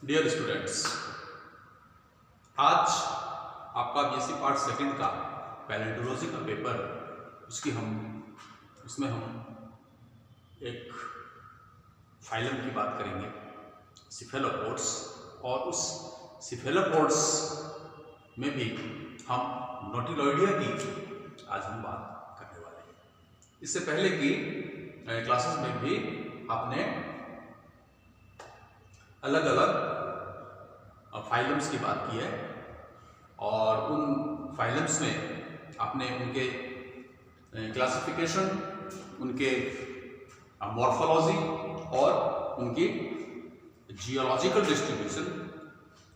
Dear students, आज आपका BSc part second का पैलेंटोलॉजी का पेपर उसमें हम एक फाइलम की बात करेंगे, सिफेलोपोड्स। और उस सिफेलोपोड्स में भी हम नोटिलॉइडिया की आज हम बात करने वाले हैं। इससे पहले की क्लासेस में भी आपने अलग अलग फाइलम्स की बात की है और उन फाइलम्स में आपने उनके क्लासिफिकेशन, उनके मॉर्फोलॉजी और उनकी जियोलॉजिकल डिस्ट्रीब्यूशन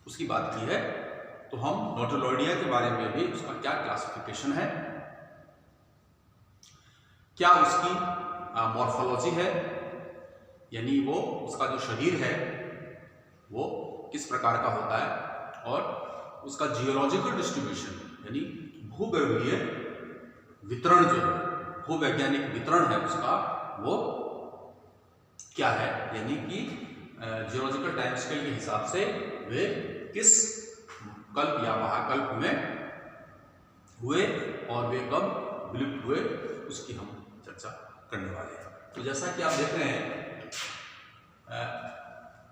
उसकी बात की है। तो हम नोटिलॉइडिया के बारे में भी उसका क्या क्लासिफिकेशन है, क्या उसकी मॉर्फोलॉजी है, यानी वो उसका जो शरीर है वो किस प्रकार का होता है, और उसका जियोलॉजिकल डिस्ट्रीब्यूशन यानी भूगर्भीय वितरण जो है, भूवैज्ञानिक वितरण है उसका, वो क्या है, यानी कि जियोलॉजिकल टाइम स्केल के हिसाब से वे किस कल्प या महाकल्प में हुए और वे कब विलुप्त हुए, उसकी हम चर्चा करने वाले हैं। तो जैसा कि आप देख रहे हैं,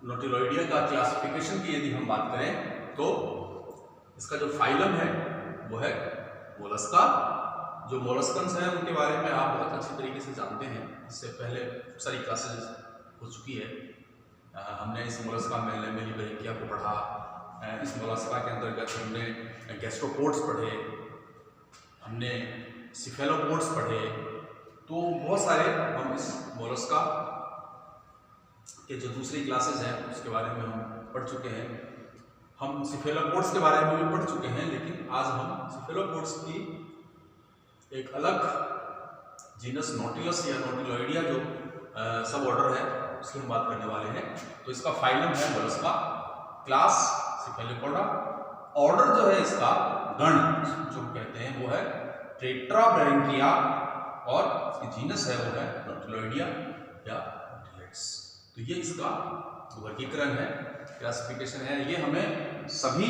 नोटिलॉइडिया का क्लासिफिकेशन की यदि हम बात करें तो इसका जो फाइलम है वो है मोलस्का। जो मोलस्कन्स हैं उनके बारे में आप बहुत अच्छी तरीके से जानते हैं, इससे पहले सारी क्लासेस हो चुकी है। हमने इस मोलस्का में लैमेलिबेरेकिया को पढ़ा, इस मोलस्का के अंतर्गत हमने गैस्ट्रोपोड्स पढ़े, हमने सिफेलोपोड्स पढ़े। तो बहुत सारे हम इस मोलस्का के जो दूसरी क्लासेस हैं उसके बारे में हम पढ़ चुके हैं। हम सिफेलोपोड्स के बारे में भी पढ़ चुके हैं, लेकिन आज हम सिफेलोपोड्स की एक अलग जीनस नोटिलस या नोटिलॉइडिया जो सब ऑर्डर है उसकी हम बात करने वाले हैं। तो इसका फाइलम है मोलस्का, क्लास सिफेलोपोडा, ऑर्डर जो है इसका गण जो कहते हैं वो है टेट्राब्रैंकिया, और इसकी जीनस है वो है नोटिलॉइडिया या नोटिलेट्स। तो ये इसका वर्गीकरण है, क्लासिफिकेशन है। ये हमें सभी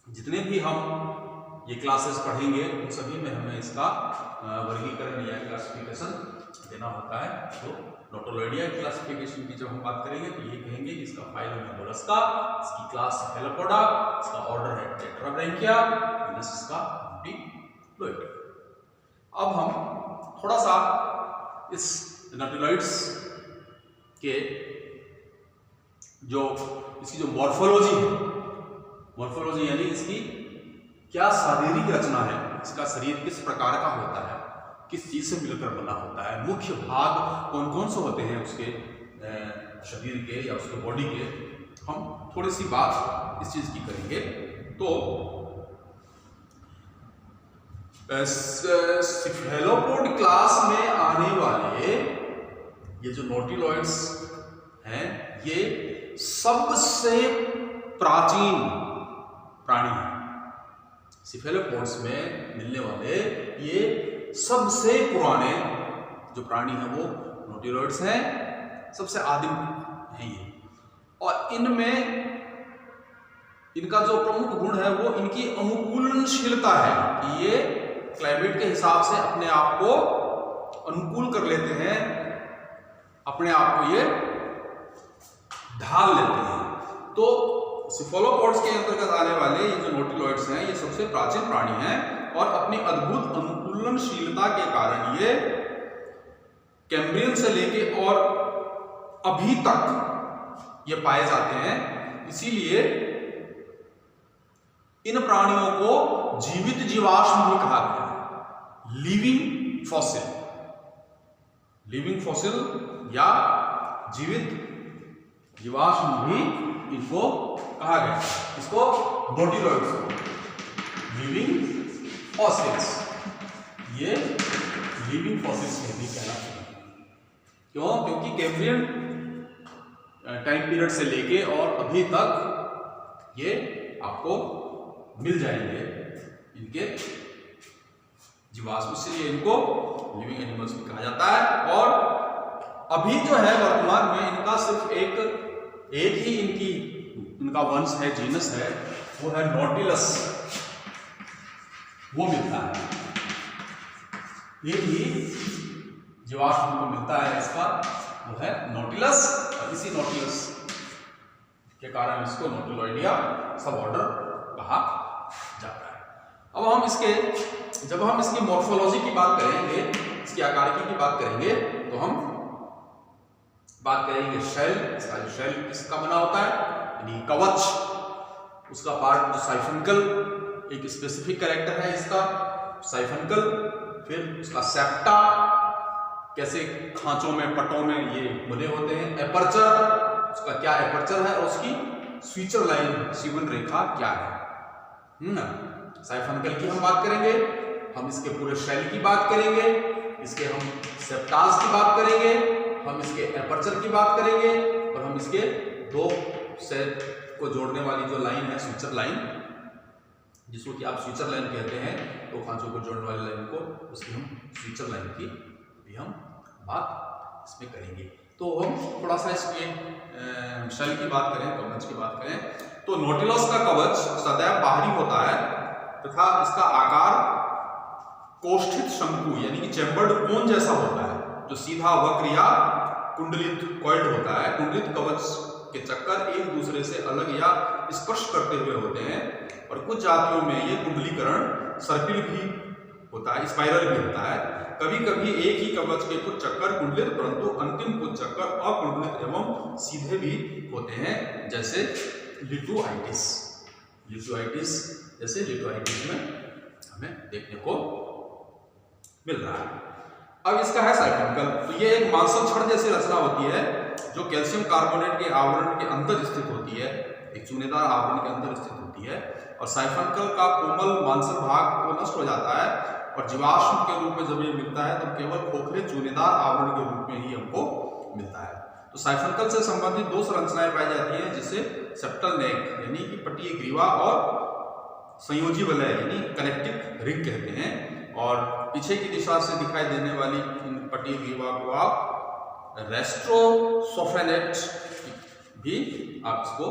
जितने भी हम ये क्लासेस पढ़ेंगे उन सभी में हमें इसका वर्गीकरण या क्लासिफिकेशन देना होता है। तो नोटिलॉइडिया क्लासिफिकेशन की जब हम बात करेंगे तो ये कहेंगे कि इसका फाइलम है मोलस्का, इसकी क्लास सिफेलोपोडा, इसका ऑर्डर है टेट्राब्रैंकिया, जीनस इसका नोटिलॉइडिया। अब हम थोड़ा सा इस नोटिलॉइड्स के जो इसकी जो मॉर्फोलॉजी है, मॉर्फोलॉजी यानी इसकी क्या शारीरिक रचना है, इसका शरीर किस प्रकार का होता है, किस चीज से मिलकर बना होता है, मुख्य भाग कौन कौन से होते हैं उसके शरीर के या उसके बॉडी के, हम थोड़ी सी बात इस चीज की करेंगे। तो सिफेलोपोड क्लास में आने वाले ये जो नोटिलॉइड्स हैं ये सबसे प्राचीन प्राणी हैं। सिफेलोपोड्स में मिलने वाले ये सबसे पुराने जो प्राणी हैं वो नोटिलॉइड्स हैं, सबसे आदिम हैं ये। और इनमें इनका जो प्रमुख गुण है वो इनकी अनुकूलनशीलता है कि ये क्लाइमेट के हिसाब से अपने आप को अनुकूल कर लेते हैं, अपने आप को ये ढाल लेते हैं। तो सिफेलोपोड्स के अंतर्गत आने वाले ये जो नोटिलॉइड्स हैं ये सबसे प्राचीन प्राणी हैं और अपनी अद्भुत अनुकूलनशीलता के कारण ये कैम्ब्रियन से लेके और अभी तक ये पाए जाते हैं। इसीलिए इन प्राणियों को जीवित जीवाश्म भी कहा गया है, लिविंग फॉसिल, लिविंग फॉसिल या जीवित जीवाश्म भी इनको कहा गया। इसको नोटिलॉइड्स, लिविंग फॉसिल्स, ये लिविंग फॉसिल्स भी कहलाते हैं। क्यों? क्योंकि कैम्ब्रियन टाइम पीरियड से लेके और अभी तक ये आपको मिल जाएंगे इनके जीवाश्म, इसलिए इनको लिविंग एनिमल्स भी कहा जाता है। और अभी जो है वर्तमान में इनका सिर्फ एक एक ही इनका वंश है, जीनस है, वो है नॉटिलस, वो मिलता है। एक ही जीवाश्म को मिलता है इसका, वो है नॉटिलस, और इसी नॉटिलस के कारण इसको नोटिलॉइडिया सब ऑर्डर कहा जाता है। अब जब हम इसकी मॉर्फोलॉजी की बात करेंगे, इसकी आकारिकी की बात करेंगे, तो हम बात करेंगे शेल। इसका जो शेल किसका बना होता है, यानी कवच, उसका पार्ट जो साइफिकल, एक स्पेसिफिक कैरेक्टर है इसका साइफिकल। फिर उसका सेप्टा, कैसे खांचों में, पटों में ये बने होते हैं। एपर्चर, उसका क्या एपर्चर है, और उसकी स्विचर लाइन, सीवन रेखा क्या है ना। साइफिकल की हम बात करेंगे, हम इसके पूरे शेल की बात करेंगे, इसके हम सेप्टास की बात करेंगे, हम इसके एपर्चर की बात करेंगे, और हम इसके दो सेल को जोड़ने वाली जो लाइन है, स्विचर लाइन, जिसको कि आप स्विचर लाइन कहते हैं, तो खांचों को जोड़ने वाली लाइन को, उसकी हम स्विचर लाइन की भी हम बात इसमें करेंगे। तो हम थोड़ा सा इसमें शेल की बात करें, कवच की बात करें, तो नोटिलस का कवच सदैव बाहरी होता है तथा इसका आकार कोष्ठित शंकु यानी कि चैम्बर्ड कोन जैसा होता है, जो सीधा वक्र या कुंडलित कॉइल्ड होता है। कुंडलित कवच के चक्कर एक दूसरे से अलग या स्पर्श करते हुए होते हैं, और कुछ जातियों में ये कुंडलीकरण सर्पिल भी होता है, स्पाइरल भी होता है। कभी कभी एक ही कवच के कुछ चक्कर कुंडलित, परंतु अंतिम कुछ चक्कर अकुंडलित एवं सीधे भी होते हैं, जैसे लिटोआइटिस। जैसे लिटोआइटिस में हमें देखने को मिल रहा है। अब इसका है साइफिकल, तो ये एक मांसल छड़ जैसी रचना होती है, जो कैल्शियम कार्बोनेट के आवरण के अंदर स्थित होती है, एक चूनेदार आवरण के अंदर स्थित होती है। और साइफिकल का कोमल मांसल भाग तो नष्ट हो जाता है, और जीवाश्म के रूप में जब ये मिलता है तब केवल खोखले चूनेदार आवरण के रूप में ही हमको मिलता है। तो साइफिकल से संबंधित दो संरचनाएं पाई जाती हैं, जिसे सेप्टल नेक यानी कि पट्टीय ग्रीवा और संयोजी वलय यानी कनेक्टिव रिंग कहते हैं। और पीछे की दिशा से दिखाई देने वाली पट्टीय ग्रीवा को आप रेस्ट्रोसोफेनेट भी आप इसको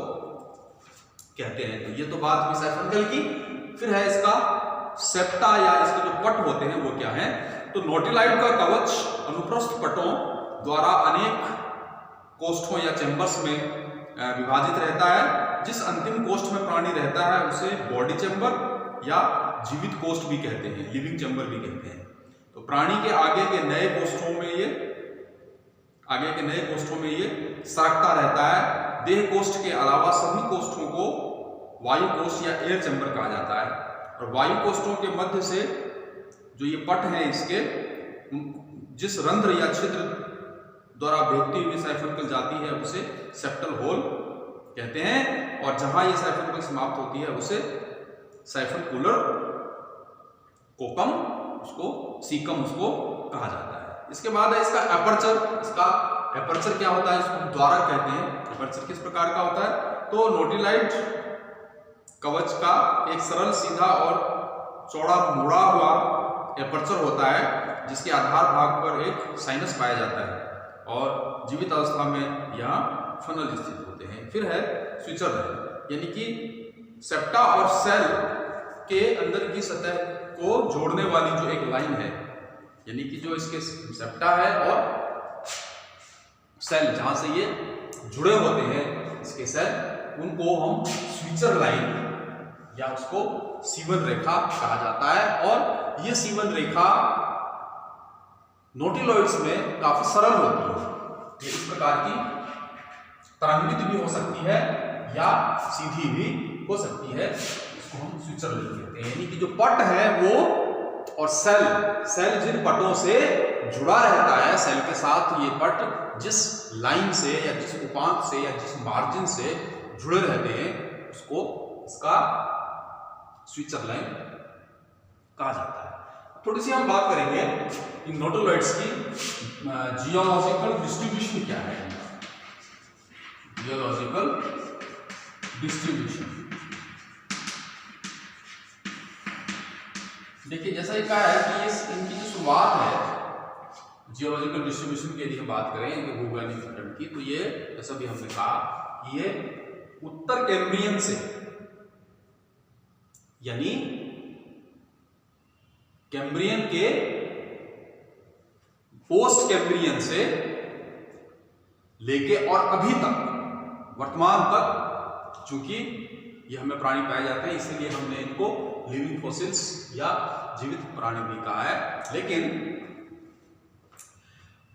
कहते हैं। तो ये तो बात हुई साइफिकल की। फिर है इसका सेप्टा या इसके जो पट होते हैं वो क्या है, तो नोटिलाइड का कवच अनुप्रस्थ पटों द्वारा अनेक कोष्ठों या चैम्बर्स में विभाजित रहता है। जिस अंतिम कोष्ठ में प्राणी रहता है उसे बॉडी चैम्बर या जीवित कोष्ठ भी कहते हैं, लिविंग चैम्बर भी कहते हैं। तो प्राणी के आगे के नए कोष्ठों में ये सरकता रहता है। देह कोष्ठ के अलावा सभी कोष्ठों को वायु कोष्ठ या एयर चैम्बर कहा जाता है। और वायु कोष्ठों के मध्य से जो ये पट हैं, इसके जिस रंध्र या छिद्र द्वारा भेदती हुई साइफिकल जाती है उसे सेप्टल होल कहते हैं, और जहां ये साइफिकल समाप्त होती है उसे साइफिकुलर कोकम, उसको सीकम उसको कहा जाता है। इसके बाद है इसका एपर्चर। इसका एपर्चर क्या होता है, इसको द्वारा कहते हैं। एपर्चर किस प्रकार का होता है, तो नोटिलाइड कवच का एक सरल, सीधा और चौड़ा मुड़ा हुआ एपर्चर होता है, जिसके आधार भाग पर एक साइनस पाया जाता है, और जीवित अवस्था में यहाँ फनल स्थित होते हैं। फिर है स्विचर लाइन, यानी कि सेप्टा और सेल के अंदर की सतह को जोड़ने वाली जो एक लाइन है, यानी कि जो इसके सेप्टा है और सेल जहां से ये जुड़े होते हैं इसके सेल, उनको हम स्विचर लाइन या उसको सीवन रेखा कहा जाता है। और ये सीवन रेखा नोटिलॉइड्स में काफी सरल होती है। ये इस प्रकार की तरंगित भी हो सकती है या सीधी भी हो सकती है, इसको हम स्विचर लाइन कहते हैं। यानी कि जो पट है वो और सेल जिन पटों से जुड़ा रहता है, सेल के साथ ये पट जिस लाइन से या जिस उपांत से या जिस मार्जिन से जुड़े रहते हैं उसको इसका स्विचर लाइन कहा जाता है। थोड़ी सी हम बात करेंगे इन नोटिलॉइड्स की जियोलॉजिकल डिस्ट्रीब्यूशन क्या है। जियोलॉजिकल डिस्ट्रीब्यूशन देखिए, जैसा ये कहा है कि इनकी जो शुरुआत है जियोलॉजिकल डिस्ट्रीब्यूशन की, यदि हम बात करें इनके भूवैज्ञानिक गठन की, तो ये जैसा भी हमने कहा ये उत्तर कैम्ब्रियन से, यानी कैम्ब्रियन के पोस्ट कैम्ब्रियन से लेके और अभी तक वर्तमान तक, चूंकि ये हमें प्राणी पाए जाते हैं इसलिए हमने इनको लिविंग फॉसिल्स या जीवित प्राणी भी कहा है। लेकिन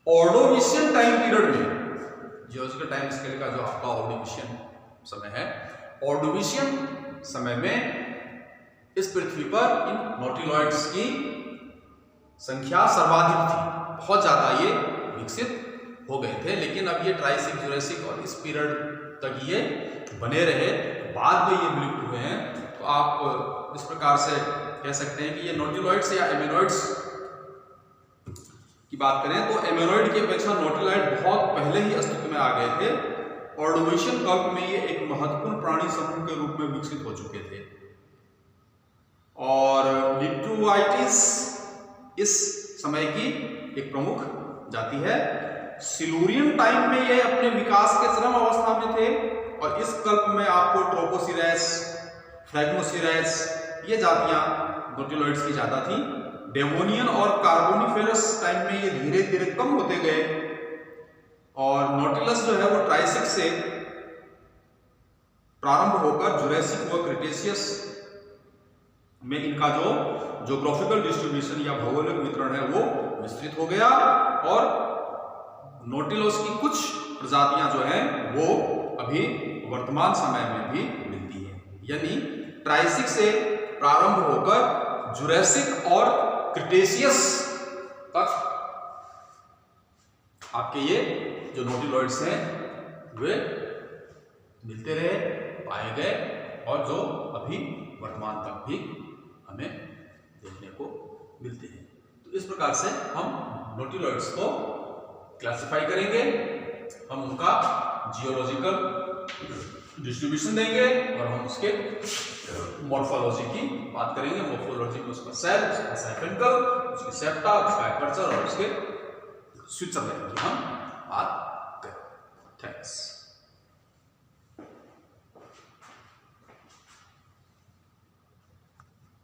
ऑर्डोविशियन टाइम पीरियड में, जियोलॉजिकल टाइम स्केल का जो आपका ऑर्डोविशियन समय है, ऑर्डोविशियन समय में इस पृथ्वी पर इन नोटिलॉइड्स की संख्या सर्वाधिक थी, बहुत ज्यादा ये विकसित हो गए थे। लेकिन अब ये ट्राइसिक, जुरासिक और इस पीरियड तक ये बने रहे, बाद में ये विलुप्त हुए हैं। तो आप इस प्रकार से कह सकते हैं कि ये नोटिलॉइड्स या एमेनॉइड्स की बात करें तो एमेनॉइड की अपेक्षा नोटिलॉइड बहुत पहले ही अस्तित्व में आ गए थे। ऑर्डोविशियन कल्प में ये एक महत्वपूर्ण प्राणी समूह के रूप में विकसित हो चुके थे। और लिट्रुवाइटिस इस समय की एक प्रमुख जाति है। सिलूरियन टाइम में ये अपने विकास के चरम अवस्था में थे और इस कल्प में आपको ट्रोपोसिरेस, फ्रैग्मोसिरेस ये जातियां नोटिलॉइड्स की ज्यादा थी। डेवोनियन और कार्बोनिफेरस टाइम में ये धीरे धीरे कम होते गए और नोटिलस जो है वो ट्राइसिक से प्रारंभ होकर जुरासिक व क्रिटेशियस में इनका जो ज्योग्राफिकल डिस्ट्रीब्यूशन या भौगोलिक वितरण है वो विस्तृत हो गया और नोटिलस की कुछ प्रजातियां जो हैं वो अभी वर्तमान समय में भी मिलती है। यानी ट्राइसिक से प्रारंभ होकर जुरासिक और क्रिटेशियस तक आपके ये जो नोटिलॉइड्स हैं वे मिलते रहे, पाए गए और जो अभी वर्तमान तक भी हमें देखने को मिलते हैं। तो इस प्रकार से हम नोटिलॉइड्स को क्लासिफाई करेंगे, हम उनका जियोलॉजिकल डिस्ट्रीब्यूशन देंगे और हम उसके मॉर्फोलॉजी की बात करेंगे। मॉर्फोलॉजी में उसका सेल, उसका साइफेंकल, उसकी सेप्टा, उसका एपर्चर और उसके स्विट्जरलैंड की हम बात करें। थैंक्स।